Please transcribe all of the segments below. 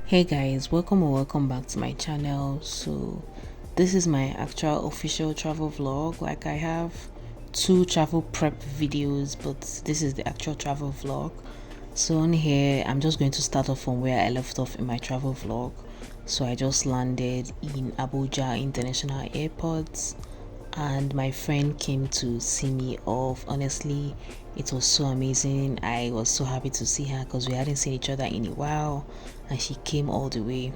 Hey guys, welcome or welcome back to my channel. So this is my actual official travel vlog. Like, I have two travel prep videos, but this is the actual travel vlog. So on here I'm just going to start off from where I left off in my travel vlog. So I just landed in Abuja International Airport and my friend came to see me off. Honestly, it was so amazing. I was so happy to see her because we hadn't seen each other in a while, and she came all the way.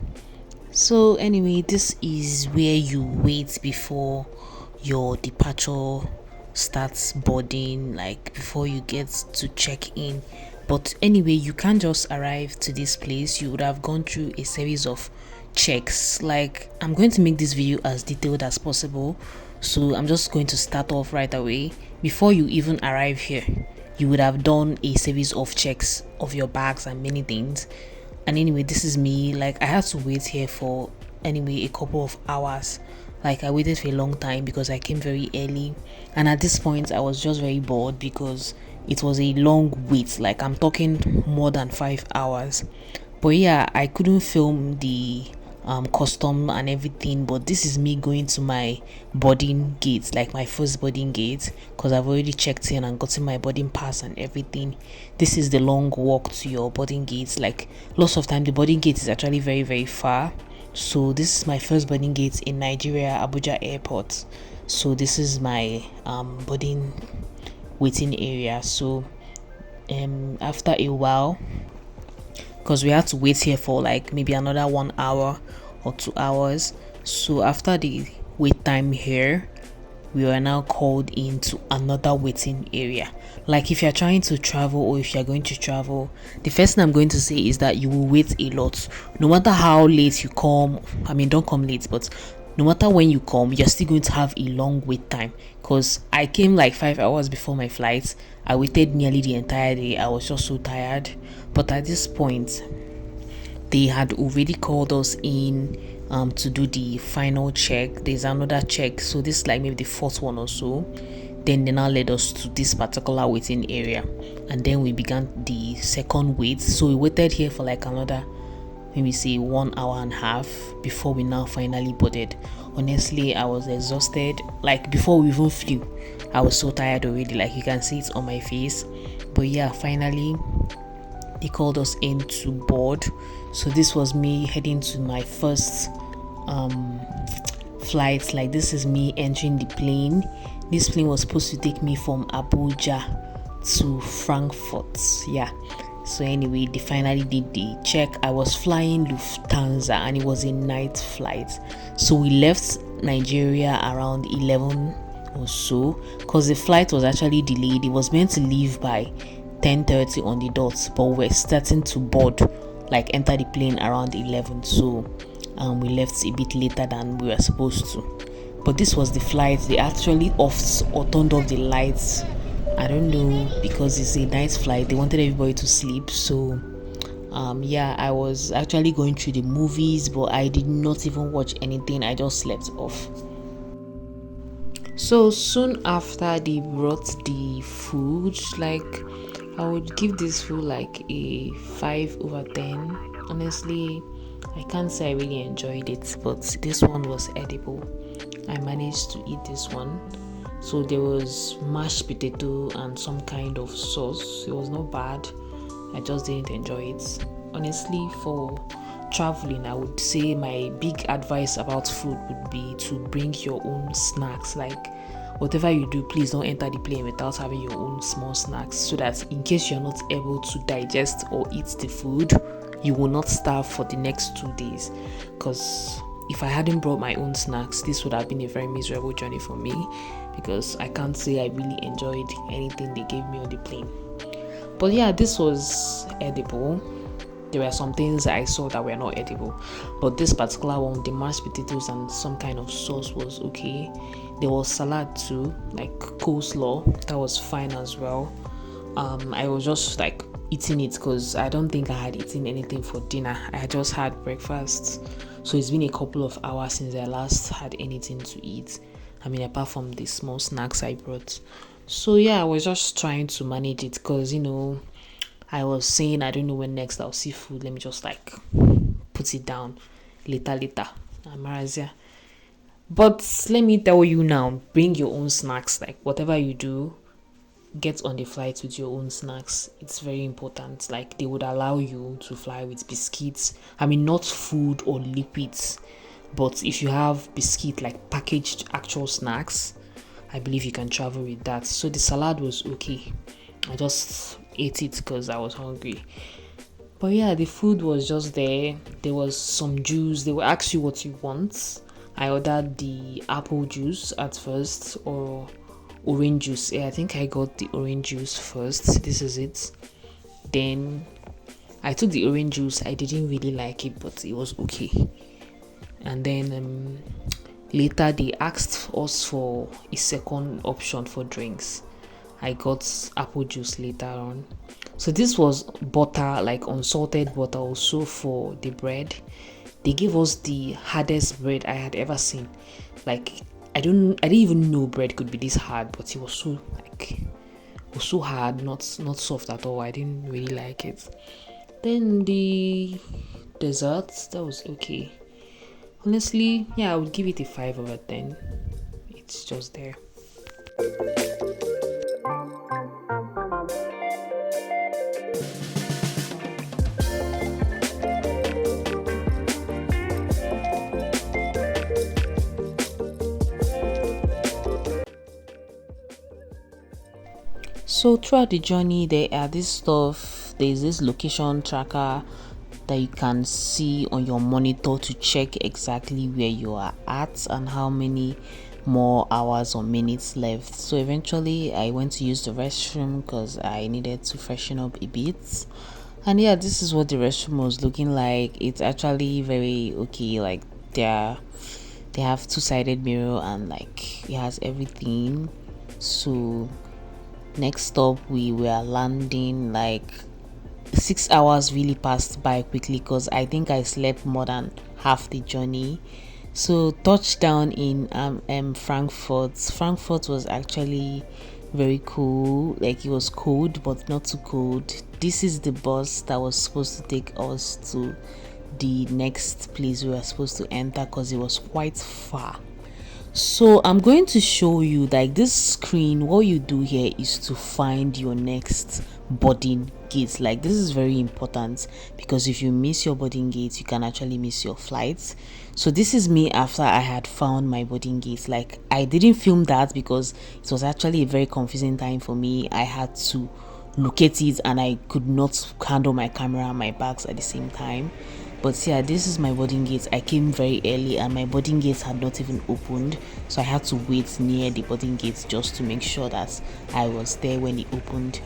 So anyway, this is where you wait before your departure starts boarding, like before you get to check in. But anyway, you can't just arrive to this place. You would have gone through a series of checks. Like, I'm going to make this video as detailed as possible, so I'm just going to start off right away. Before you even arrive here, you would have done a series of checks of your bags and many things. And anyway, this is me. Like, I had to wait here for anyway a couple of hours. Like, I waited for a long time because I came very early, and at this point I was just very bored because it was a long wait. Like, I'm talking more than 5 hours. But yeah, I couldn't film the custom and everything, but this is me going to my boarding gate, like my first boarding gate, because I've already checked in and gotten my boarding pass and everything. This is the long walk to your boarding gates. Like, lots of time the boarding gate is actually very far. So this is my first boarding gate in Nigeria, Abuja Airport. So this is my boarding waiting area. So after a while, because we had to wait here for like maybe another 1 hour or 2 hours. So after the wait time here, we were now called into another waiting area. Like, if you're trying to travel or if you're going to travel, the first thing I'm going to say is that you will wait a lot. No matter how late you come, I mean, don't come late, but no matter when you come, you're still going to have a long wait time. Because I came like 5 hours before my flight. I waited nearly the entire day. I was just so tired. But at this point, they had already called us in to do the final check. There's another check, so this is like maybe the fourth one or so. Then they now led us to this particular waiting area, and then we began the second wait. So we waited here for like another maybe say 1 hour and a half before we now finally boarded. Honestly, I was exhausted. Like, before we even flew, I was so tired already. Like, you can see it on my face. But yeah, finally they called us in to board. So this was me heading to my first flight. Like, this is me entering the plane. This plane was supposed to take me from Abuja to Frankfurt. Yeah. So anyway, they finally did the check. I was flying Lufthansa and it was a night flight. So we left Nigeria around 11 or so because the flight was actually delayed. It was meant to leave by 10:30 on the dot, but we're starting to board, like enter the plane around 11. So we left a bit later than we were supposed to. But this was the flight. They actually off or turned off the lights. I don't know, because it's a night flight. They wanted everybody to sleep. So yeah, I was actually going through the movies, but I did not even watch anything. I just slept off. So soon after, they brought the food. Like, I would give this food like a 5/10. Honestly, I can't say I really enjoyed it, but this one was edible. I managed to eat this one. So there was mashed potato and some kind of sauce. It was not bad. I just didn't enjoy it. Honestly, for traveling, I would say my big advice about food would be to bring your own snacks. Like, whatever you do, please don't enter the plane without having your own small snacks, so that in case you're not able to digest or eat the food, you will not starve for the next 2 days. Because if I hadn't brought my own snacks, this would have been a very miserable journey for me, because I can't say I really enjoyed anything they gave me on the plane. But yeah, this was edible. There were some things I saw that were not edible, but this particular one, the mashed potatoes and some kind of sauce, was okay. There was salad too, like coleslaw, that was fine as well. I was just like eating it because I don't think I had eaten anything for dinner. I had just had breakfast, so it's been a couple of hours since I last had anything to eat. I mean, apart from the small snacks I brought. So yeah, I was just trying to manage it because, I was saying I don't know when next I'll see food. Let me just like put it down later. Amarazia. But let me tell you now, bring your own snacks. Like whatever you do, get on the flight with your own snacks. It's very important. Like they would allow you to fly with biscuits. I mean, not food or liquids, but if you have biscuit, like packaged actual snacks, I believe you can travel with that. So the salad was okay. I just ate it because I was hungry. But yeah, the food was just there. There was some juice. They will ask you what you want. I ordered the apple juice at first, or orange juice. Yeah, I think I got the orange juice first. This is it. Then I took the orange juice. I didn't really like it, but it was okay. And then later they asked us for a second option for drinks. I got apple juice later on. So this was butter, like unsalted butter also for the bread. They gave us the hardest bread I had ever seen. Like I didn't even know bread could be this hard, but it was so hard, not soft at all. I didn't really like it. Then the desserts, that was okay. Honestly, yeah, I would give it a 5 over 10. It's just there. So throughout the journey, there's this location tracker that you can see on your monitor to check exactly where you are at and how many more hours or minutes left. So eventually I went to use the restroom because I needed to freshen up a bit. And yeah, this is what the restroom was looking like. It's actually very okay. Like they have two-sided mirror and like it has everything. So next stop we were landing. Like 6 hours really passed by quickly because I think I slept more than half the journey. So touchdown in Frankfurt. Frankfurt was actually very cool. Like it was cold but not too cold. This is the bus that was supposed to take us to the next place we were supposed to enter because it was quite far. So I'm going to show you, like, this screen. What you do here is to find your next boarding gate. Like this is very important because if you miss your boarding gate, you can actually miss your flights. So this is me after I had found my boarding gate. Like I didn't film that because it was actually a very confusing time for me. I had to locate it and I could not handle my camera and my bags at the same time. But yeah, this is my boarding gate. I came very early and my boarding gate had not even opened, so I had to wait near the boarding gate just to make sure that I was there when it opened,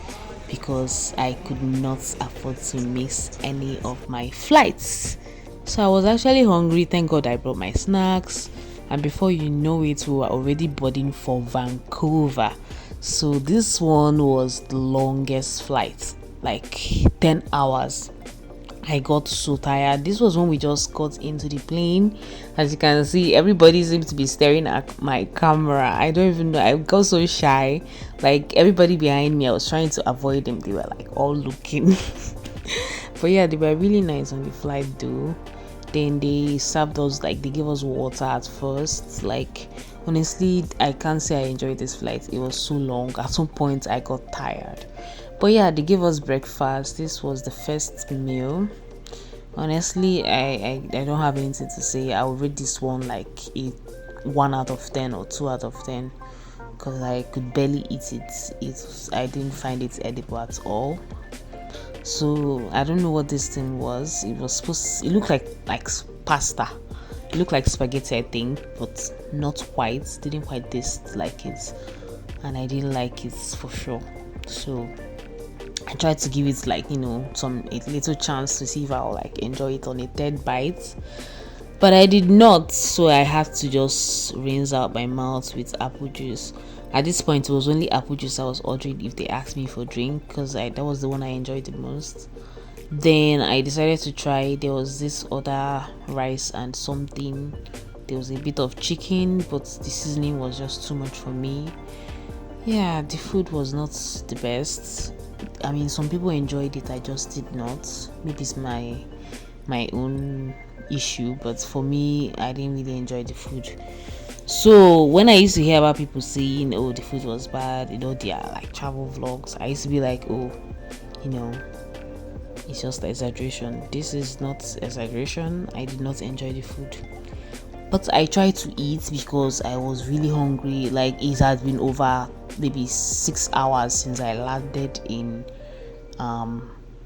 because I could not afford to miss any of my flights. So I was actually hungry. Thank God I brought my snacks, and before you know it, we were already boarding for Vancouver. So this one was the longest flight, like 10 hours. I got so tired. This was when we just got into the plane. As you can see, everybody seems to be staring at my camera. I don't even know. I got so shy. Like everybody behind me, I was trying to avoid them. They were like all looking. But yeah, they were really nice on the flight though. Then they served us, like they gave us water at first. Like honestly, I can't say I enjoyed this flight. It was so long. At some point I got tired. But yeah, they gave us breakfast. This was the first meal. Honestly, I don't have anything to say. I will rate this one like a 1 out of 10 or 2 out of 10 because I could barely eat it. I didn't find it edible at all. So I don't know what this thing was. It looked like pasta. It looked like spaghetti, I think, but not quite. Didn't quite taste like it, and I didn't like it for sure. So I tried to give it like a little chance to see if I'll like enjoy it on a third bite, but I did not. So I had to just rinse out my mouth with apple juice. At this point, it was only apple juice I was ordering if they asked me for drink, because that was the one I enjoyed the most. Then I decided to try. There was this other rice and something. There was a bit of chicken, but the seasoning was just too much for me. Yeah, the food was not the best. I mean, some people enjoyed it. I just did not. Maybe it's my own issue, but for me, I didn't really enjoy the food. So when I used to hear about people saying, oh, the food was bad, they are like travel vlogs, I used to be like, oh, you know, it's just exaggeration. This is not exaggeration. I did not enjoy the food, but I tried to eat because I was really hungry. Like, it had been over maybe 6 hours since I landed in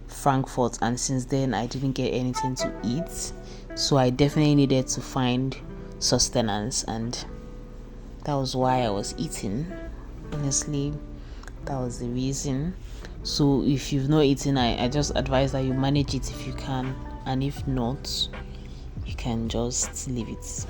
Frankfurt, and since then I didn't get anything to eat. So I definitely needed to find sustenance, and that was why I was eating. Honestly, that was the reason. So if you've not eaten, I just advise that you manage it if you can, and if not, you can just leave it.